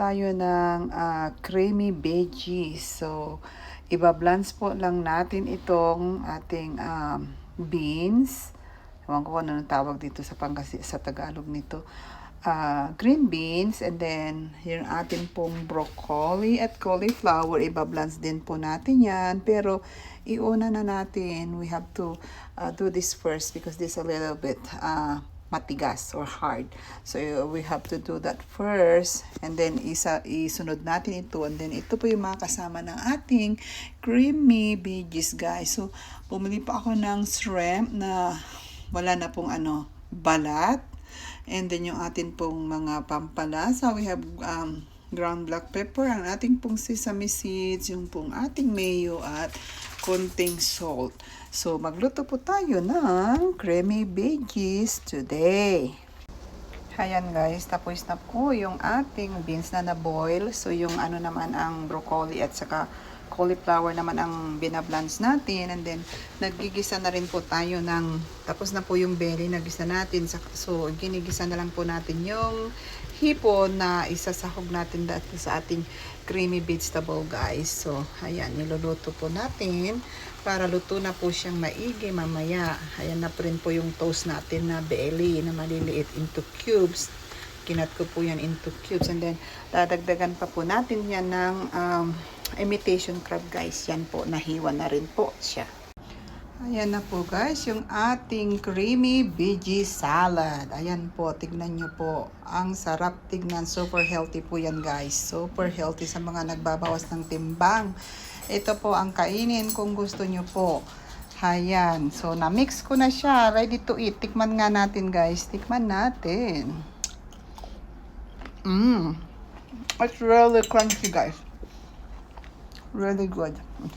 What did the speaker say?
tayo ng creamy veggies. So, iba-blends po lang natin itong ating beans. Ewan ko kung ano tawag dito sa Tagalog nito. Green beans, and then yung atin pong broccoli at cauliflower, iba-blends din po natin yan. Pero, iuna na natin, we have to do this first because this is a little bit matigas or hard. So, we have to do that first. And then, isunod natin ito. And then, ito po yung mga kasama ng ating creamy veggies, guys. So, bumili pa ako ng shrimp na wala na pong balat. And then, yung atin pong mga pampalasa. We have ground black pepper, ang ating pong sesame seeds, yung pong ating mayo at konting salt. So, magluto po tayo ng creamy veggies today. Ayan guys, tapos na po yung ating beans na na-boil. So, yung naman ang broccoli at saka cauliflower naman ang binablans natin. And then, nagigisa na rin po tayo tapos na po yung belly, nagisa natin. So, ginigisa na lang po natin yung hipon na isasahog natin dati sa ating creamy vegetable, guys. So, ayan, niluluto po natin para luto na po siyang maigi mamaya. Ayan na po rin po yung toast natin na belly na maliliit into cubes. Kinat ko po yan into cubes. And then, dadagdagan pa po natin yan ng imitation crab, guys. Yan po, nahiwa na rin po siya. Ayan na po, guys, yung ating creamy veggie salad. Ayan po, tignan nyo po. Ang sarap tignan. Super healthy po yan, guys. Super healthy sa mga nagbabawas ng timbang. Ito po ang kainin kung gusto nyo po. Ayan. So, na-mix ko na siya. Ready to eat. Tikman nga natin, guys. Tikman natin. It's really crunchy, guys. Really good.